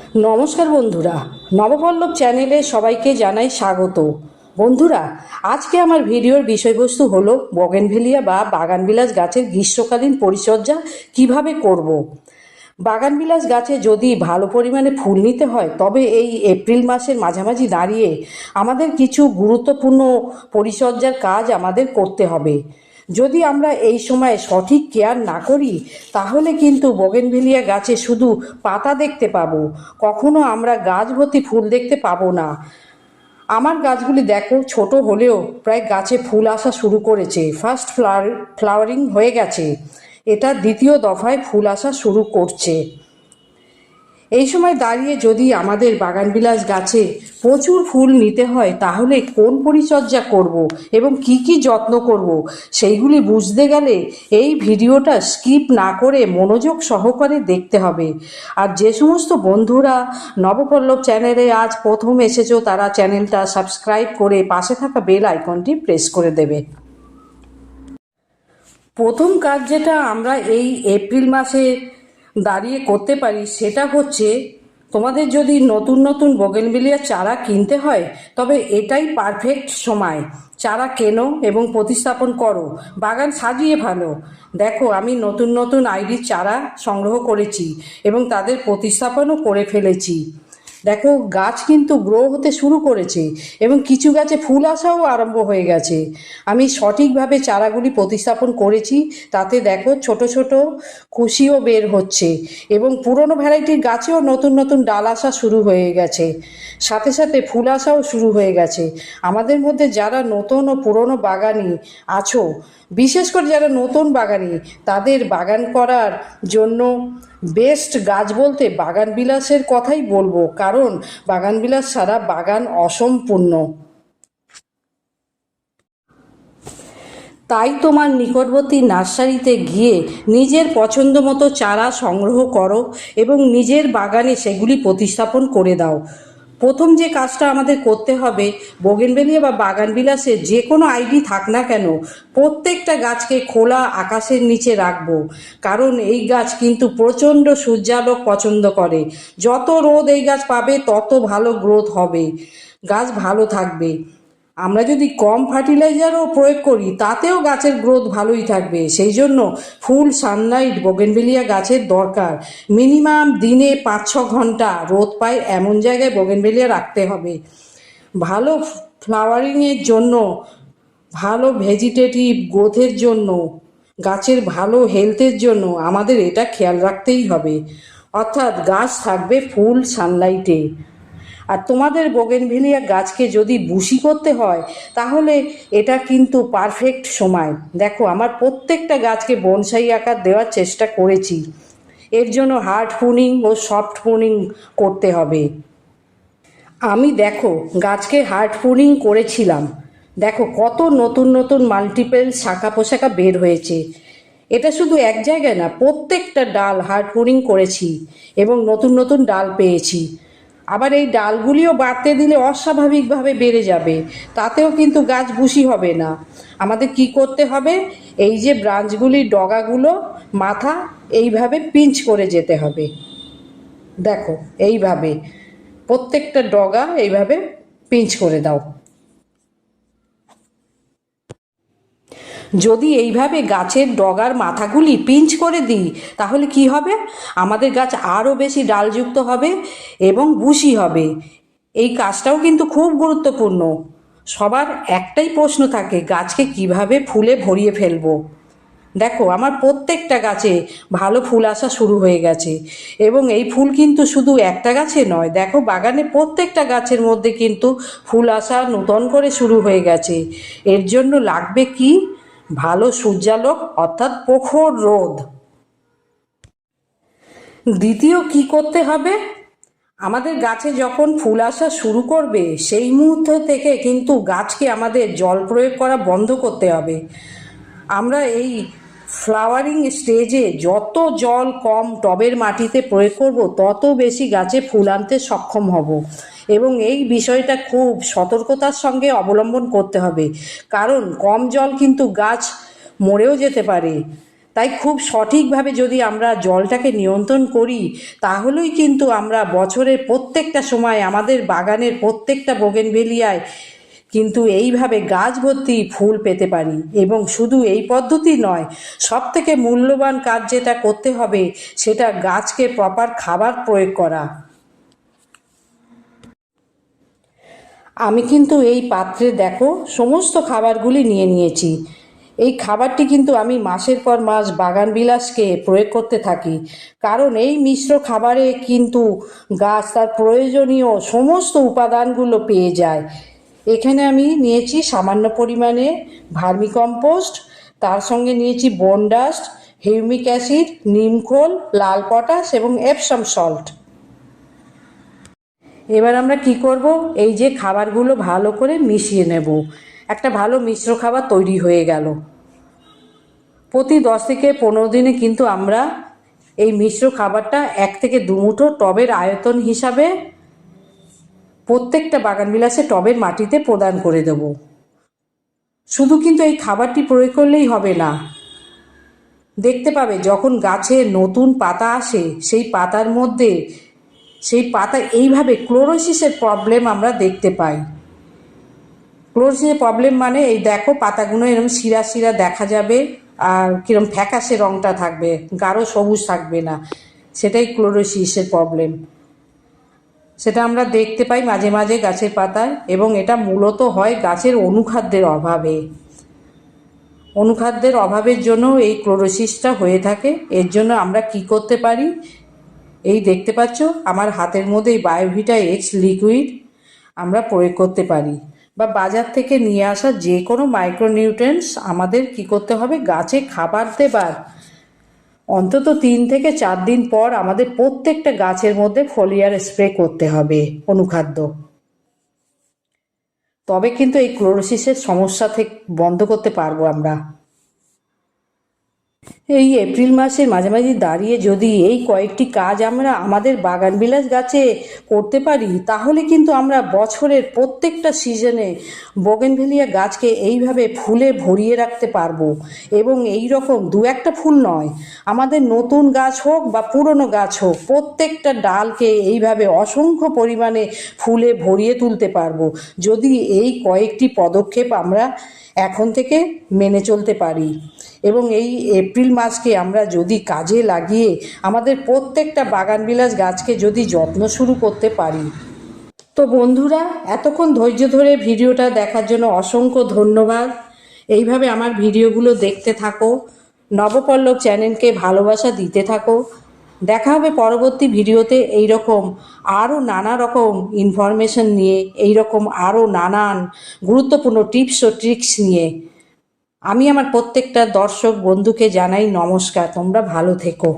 নমস্কার বন্ধুরা, নবপল্লব চ্যানেলে সবাইকে জানাই স্বাগত। বন্ধুরা, আজকে আমার ভিডিওর বিষয়বস্তু হলো বগেনভেলিয়া বা বাগানবিলাস গাছের গ্রীষ্মকালীন পরিচর্যা কিভাবে করব। বাগানবিলাস গাছে যদি ভালো পরিমাণে ফুল নিতে হয় তবে এই এপ্রিল মাসের মাঝামাঝি দাঁড়িয়ে আমাদের কিছু গুরুত্বপূর্ণ পরিচর্যার কাজ আমাদের করতে হবে। যদি আমরা এই সময় সঠিক কেয়ার না করি তাহলে কিন্তু বোগেনভেলিয়া গাছে শুধু পাতা দেখতে পাবো, কখনো আমরা গাছ ভর্তি ফুল দেখতে পাবো না। আমার গাছগুলি দেখো, ছোট হলেও প্রায় গাছে ফুল আসা শুরু করেছে। ফার্স্ট ফ্লাওয়ারিং হয়ে গেছে, এটা দ্বিতীয় দফায় ফুল আসা শুরু করছে। এই সময় দাঁড়িয়ে যদি আমাদের বাগানবিলাস গাছে প্রচুর ফুল নিতে হয় তাহলে কোন পরিচর্যা করব এবং কি কি যত্ন করব সেইগুলি বুঝতে গেলে এই ভিডিওটা স্কিপ না করে মনোযোগ সহকারে দেখতে হবে। আর যে সমস্ত বন্ধুরা নবপল্লব চ্যানেলে আজ প্রথম এসেছো তারা চ্যানেলটা সাবস্ক্রাইব করে পাশে থাকা বেল আইকনটি প্রেস করে দেবে। প্রথম কাজ যেটা আমরা এই এপ্রিল মাসে দাঁড়িয়ে করতে পারি সেটা হচ্ছে, তোমাদের যদি নতুন নতুন বোগেনভিলিয়ার চারা কিনতে হয় তবে এটাই পারফেক্ট সময়। চারা কেনো এবং প্রতিস্থাপন করো, বাগান সাজিয়ে ভালো। দেখো, আমি নতুন নতুন আইডির চারা সংগ্রহ করেছি এবং তাদের প্রতিস্থাপনও করে ফেলেছি। দেখো, গাছ কিন্তু গ্রো হতে শুরু করেছে এবং কিছু গাছে ফুল আসাও আরম্ভ হয়ে গেছে। আমি সঠিকভাবে চারাগুলি প্রতিস্থাপন করেছি, তাতে দেখো ছোট ছোট কুশিও বের হচ্ছে এবং পুরনো ভ্যারাইটির গাছেও নতুন নতুন ডাল আসা শুরু হয়ে গেছে, সাথে সাথে ফুল আসাও শুরু হয়ে গেছে। আমাদের মধ্যে যারা নতুন ও পুরনো বাগানি আছো, বিশেষ করে যারা নতুন বাগানি, তাদের বাগান করার জন্য বেস্ট গাছ বলতে বাগানবিলাসের কথাই বলবো, কারণ বাগানবিলাস ছাড়া বাগান অসম্পূর্ণ। তাই তোমার নিকটবর্তী নার্সারিতে গিয়ে নিজের পছন্দ মতো চারা সংগ্রহ করো এবং নিজের বাগানে সেগুলি প্রতিস্থাপন করে দাও। প্রথম যে কাজটা আমাদের করতে হবে, বোগেনভেলিয়া বা বাগানবিলাসে যে কোনো আইডি থাক না কেন প্রত্যেকটা গাছকে খোলা আকাশের নিচে রাখবো, কারণ এই গাছ কিন্তু প্রচণ্ড সূর্যালোক পছন্দ করে। যত রোদ এই গাছ পাবে তত ভালো গ্রোথ হবে, গাছ ভালো থাকবে। আমরা যদি কম ফার্টিলাইজারও প্রয়োগ করি তাতেও গাছের গ্রোথ ভালোই থাকবে। সেই জন্য ফুল সানলাইট বোগেনভেলিয়া গাছের দরকার। মিনিমাম দিনে 5-6 ঘন্টা রোদ পায় এমন জায়গায় বোগেনভেলিয়া রাখতে হবে। ভালো ফ্লাওয়ারিংয়ের জন্য, ভালো ভেজিটেটিভ গ্রোথের জন্য, গাছের ভালো হেলথের জন্য আমাদের এটা খেয়াল রাখতেই হবে, অর্থাৎ গাছ থাকবে ফুল সানলাইটে। আর তোমাদের বোগেনভেলিয়া গাছকে যদি বুশি করতে হয় তাহলে এটা কিন্তু পারফেক্ট সময়। দেখো, আমার প্রত্যেকটা গাছকে বনসাই আকার দেওয়ার চেষ্টা করেছি। এর জন্য হার্ড প্রুনিং ও সফট প্রুনিং করতে হবে। আমি দেখো গাছকে হার্ড প্রুনিং করেছিলাম, দেখো কত নতুন নতুন মাল্টিপল শাখা পোশাখা বের হয়েছে। এটা শুধু এক জায়গায় না, প্রত্যেকটা ডাল হার্ড প্রুনিং করেছি এবং নতুন নতুন ডাল পেয়েছি। আবার এই ডালগুলিও বাড়তে দিলে অস্বাভাবিকভাবে বেড়ে যাবে, তাতেও কিন্তু গাছ বুশি হবে না। আমাদের কি করতে হবে, এই যে ব্রাঞ্চগুলির ডগাগুলো মাথা এইভাবে পিঞ্চ করে যেতে হবে। দেখো, এইভাবে প্রত্যেকটা ডগা এইভাবে পিঞ্চ করে দাও। যদি এইভাবে গাছের ডগার মাথাগুলি পিঞ্চ করে দিই তাহলে কি হবে, আমাদের গাছ আরও বেশি ডালযুক্ত হবে এবং বুশি হবে। এই কাজটাও কিন্তু খুব গুরুত্বপূর্ণ। সবার একটাই প্রশ্ন থাকে, গাছকে কিভাবে ফুলে ভরিয়ে ফেলবো। দেখো, আমার প্রত্যেকটা গাছে ভালো ফুল আসা শুরু হয়ে গেছে এবং এই ফুল কিন্তু শুধু একটা গাছে নয়, দেখো বাগানে প্রত্যেকটা গাছের মধ্যে কিন্তু ফুল আসা নূতন করে শুরু হয়ে গেছে। এর জন্য লাগবে কি, ভালো সূর্যালোক অর্থাৎ প্রখর রোদ। দ্বিতীয় কি করতে হবে, আমাদের গাছে যখন ফুল আসা শুরু করবে সেই মুহূর্ত থেকে কিন্তু গাছকে আমাদের জল প্রয়োগ করা বন্ধ করতে হবে। আমরা এই ফ্লাওয়ারিং স্টেজে যত জল কম টবের মাটিতে প্রয়োগ করব তত বেশি গাছে ফুল আনতে সক্ষম হব এবং এই বিষয়টা খুব সতর্কতার সঙ্গে অবলম্বন করতে হবে, কারণ কম জল কিন্তু গাছ মরেও যেতে পারে। তাই খুব সঠিকভাবে যদি আমরা জলটাকে নিয়ন্ত্রণ করি, তাহলেই কিন্তু আমরা বছরের প্রত্যেকটা সময় আমাদের বাগানের প্রত্যেকটা বোগেনভেলিয়ায় কিন্তু এইভাবে গাছ ভর্তি ফুল পেতে পারি। এবং শুধু এই পদ্ধতি নয়, সব থেকে মূল্যবান কাজ যেটা করতে হবে সেটা গাছকে প্রপার খাবার প্রয়োগ করা। আমি কিন্তু এই পাত্রে দেখো সমস্ত খাবারগুলি নিয়ে নিয়েছি। এই খাবারটি কিন্তু আমি মাসের পর মাস বাগান বিলাসকে প্রয়োগ করতে থাকি, কারণ এই মিশ্র খাবারে কিন্তু গাছ তার প্রয়োজনীয় সমস্ত উপাদানগুলো পেয়ে যায়। এখানে আমি নিয়েছি সামান্য পরিমাণে ভার্মিকম্পোস্ট, তার সঙ্গে নিয়েছি বোন ডাস্ট, হিউমিক অ্যাসিড, নিমখোল, লাল পটাশ এবং এপসাম সল্ট। এবার আমরা কি করব, এই যে খাবারগুলো ভালো করে মিশিয়ে নেব। একটা ভালো মিশ্র খাবার তৈরি হয়ে গেল। প্রতি 10 থেকে 15 দিনে কিন্তু আমরা এই মিশ্র খাবারটা 1 থেকে 2 মুঠো টবের আয়তন হিসাবে প্রত্যেকটা বাগানবিলাসে টবের মাটিতে প্রদান করে দেব। শুধু কিন্তু এই খাবারটি প্রয়োগ করলেই হবে না। দেখতে পাবে যখন গাছে নতুন পাতা আসে, সেই পাতার মধ্যে সেই পাতা এইভাবে ক্লোরোসিসের প্রবলেম আমরা দেখতে পাই। ক্লোরোসিসের প্রবলেম মানে এই দেখো পাতাগুলো এরকম শিরা শিরা দেখা যাবে, আর কিরম ফ্যাকাশে রঙটা থাকবে, গাঢ় সবুজ থাকবে না, সেটাই ক্লোরোসিসের প্রবলেম। সেটা আমরা দেখতে পাই মাঝে মাঝে গাছের পাতায়, এবং এটা মূলত হয় গাছের অনুখাদ্যের অভাবে। অনুখাদ্যের অভাবের জন্য এই ক্লোরোসিসটা হয়ে থাকে। এর জন্য আমরা কি করতে পারি, এই দেখতে পাচ্ছ আমার হাতের মধ্যে এই বায়োভিটা এক্স লিকুইড আমরা প্রয়োগ করতে পারি, বা বাজার থেকে নিয়ে আসা যে কোনো মাইক্রোনিউট্রিয়েন্টস আমাদের কি করতে হবে, গাছে খাবার দেবার অন্তত 3 থেকে 4 দিন পর আমাদের প্রত্যেকটা গাছের মধ্যে ফোলিয়ার স্প্রে করতে হবে অনুখাদ্য। তবে কিন্তু এই ক্লোরোসিসের সমস্যা থেকে বন্ধ করতে পারবো আমরা। এই এপ্রিল মাসের মাঝামাঝি দাঁড়িয়ে যদি এই কয়েকটি কাজ আমরা আমাদের বাগানবিলাস গাছে করতে পারি, তাহলে কিন্তু আমরা বছরের প্রত্যেকটা সিজনে বোগেনভেলিয়া গাছকে এইভাবে ফুলে ভরিয়ে রাখতে পারবো। এবং এই রকম 2-1টা ফুল নয়, আমাদের নতুন গাছ হোক বা পুরনো গাছ হোক, প্রত্যেকটা ডালকে এইভাবে অসংখ্য পরিমাণে ফুলে ভরিয়ে তুলতে পারবো, যদি এই কয়েকটি পদক্ষেপ আমরা এখন থেকে মেনে চলতে পারি। এবং এই এপ্রিল মাসকে আমরা যদি কাজে লাগিয়ে আমাদের প্রত্যেকটা বাগানবিলাস গাছকে যদি যত্ন শুরু করতে পারি। তো বন্ধুরা, এতক্ষণ ধৈর্য ধরে ভিডিওটা দেখার জন্য অসংখ্য ধন্যবাদ। এইভাবে আমার ভিডিওগুলো দেখতে থাকো, নবপল্লব চ্যানেলকে ভালোবাসা দিতে থাকো। দেখা হবে পরবর্তী ভিডিওতে এইরকম আরও নানা রকম ইনফরমেশন নিয়ে, এইরকম আরও নানান গুরুত্বপূর্ণ টিপস ও ট্রিক্স নিয়ে। আমি আমার প্রত্যেকটা দর্শক বন্ধুকে জানাই নমস্কার। তোমরা ভালো থেকো।